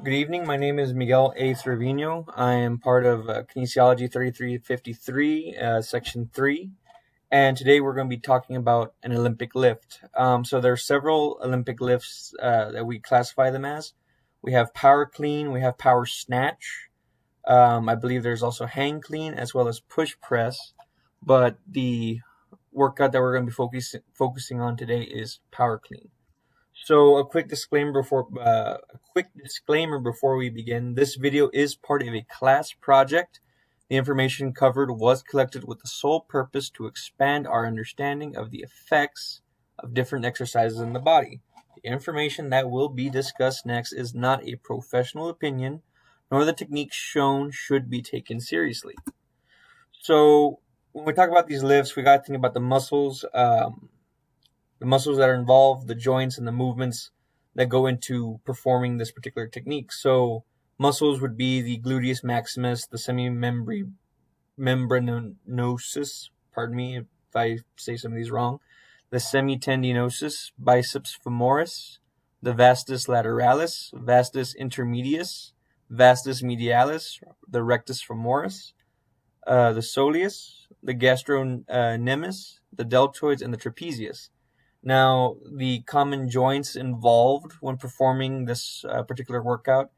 Good evening. My name is Miguel A. Trevino. I am part of Kinesiology 3353, Section 3. And today we're going to be talking about an Olympic lift. So there are several Olympic lifts that we classify them as. We have power clean, we have power snatch. I believe there's also hang clean as well as push press. But the workout that we're going to be focusing on today is power clean. So a quick disclaimer before we begin. This video is part of a class project. The information covered was collected with the sole purpose to expand our understanding of the effects of different exercises in the body. The information that will be discussed next is not a professional opinion, nor the techniques shown should be taken seriously. So when we talk about these lifts, we got to think about the muscles that are involved, the joints, and the movements that go into performing this particular technique. So muscles would be the gluteus maximus, the semimembranosus, pardon me if I say some of these wrong, the semitendinosus, biceps femoris, the vastus lateralis, vastus intermedius, vastus medialis, the rectus femoris, the soleus, the gastrocnemius, the deltoids, and the trapezius. Now, the common joints involved when performing this particular workout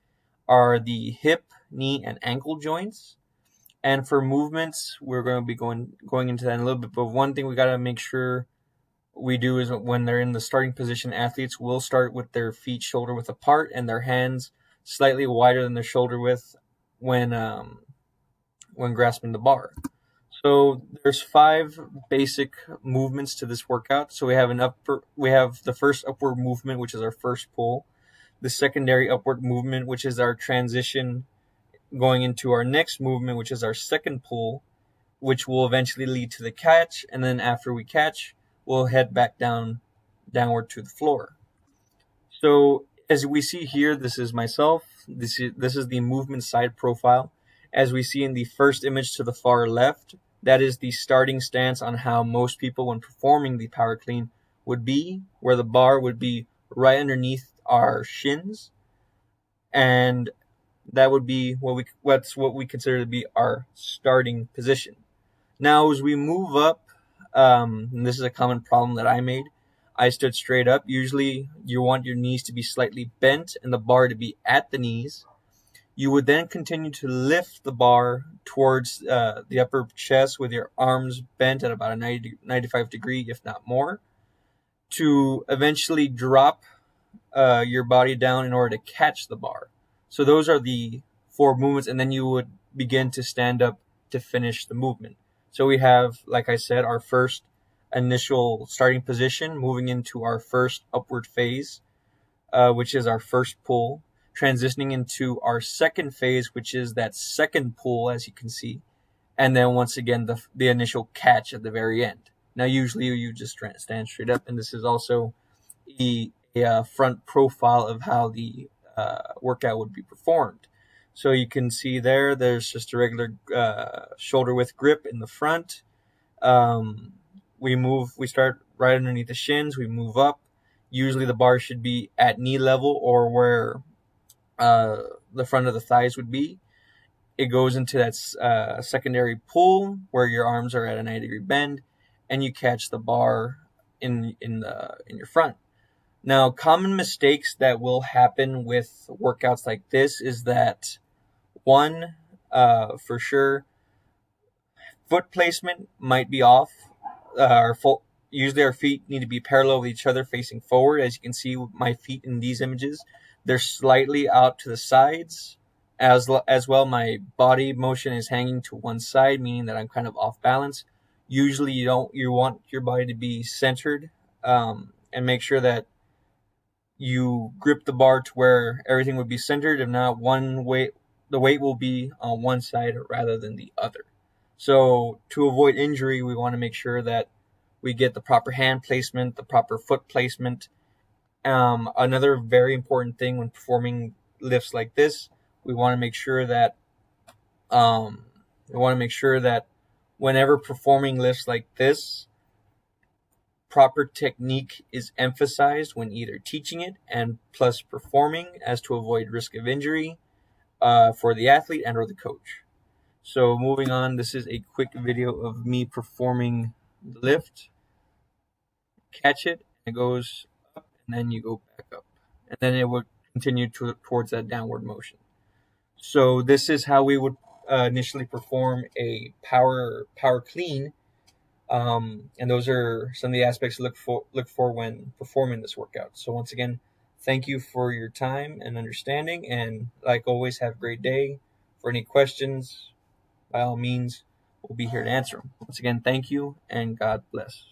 are the hip, knee, and ankle joints. And for movements, we're going to be going into that in a little bit. But one thing we got to make sure we do is when they're in the starting position, athletes will start with their feet shoulder width apart and their hands slightly wider than their shoulder width when grasping the bar. So there's 5 basic movements to this workout. So we have the first upward movement, which is our first pull, the secondary upward movement, which is our transition going into our next movement, which is our second pull, which will eventually lead to the catch, and then after we catch, we'll head back downward to the floor. So as we see here, this is myself. This is the movement side profile. As we see in the first image to the far left, that is the starting stance on how most people, when performing the power clean, would be, where the bar would be right underneath our shins, and that would be what we consider to be our starting position. Now, as we move up, and this is a common problem that I made, I stood straight up. Usually, you want your knees to be slightly bent and the bar to be at the knees. You would then continue to lift the bar towards the upper chest with your arms bent at about a 95 degree, if not more, to eventually drop your body down in order to catch the bar. So those are the 4 movements, and then you would begin to stand up to finish the movement. So we have, like I said, our first initial starting position, moving into our first upward phase, which is our first pull, transitioning into our second phase, which is that second pull, as you can see, and then once again the initial catch at the very end. Now, usually you just stand straight up, and this is also a front profile of how the workout would be performed. So you can see there's just a regular shoulder width grip in the front. We start right underneath the shins, we move up. Usually the bar should be at knee level or where the front of the thighs would be. It goes into that secondary pull where your arms are at a 90-degree bend, and you catch the bar in your front. Now, common mistakes that will happen with workouts like this is that, one, for sure, foot placement might be off. Usually our feet need to be parallel with each other, facing forward. As you can see with my feet in these images, they're slightly out to the sides. As well, my body motion is hanging to one side, meaning that I'm kind of off balance. Usually you want your body to be centered, and make sure that you grip the bar to where everything would be centered. If not, the weight will be on one side rather than the other. So to avoid injury, we want to make sure that we get the proper hand placement, the proper foot placement. Another very important thing when performing lifts like this, we want to make sure that whenever performing lifts like this, Proper technique is emphasized when either teaching it and plus performing as to avoid risk of injury for the athlete and or the coach. So moving on, this is a quick video of me performing the lift. Catch it, it goes up, and then you go back up. And then it would continue towards that downward motion. So this is how we would initially perform a power clean. And those are some of the aspects to look for when performing this workout. So once again, thank you for your time and understanding. And like always, have a great day. For any questions, by all means, we'll be here to answer them. Once again, thank you and God bless.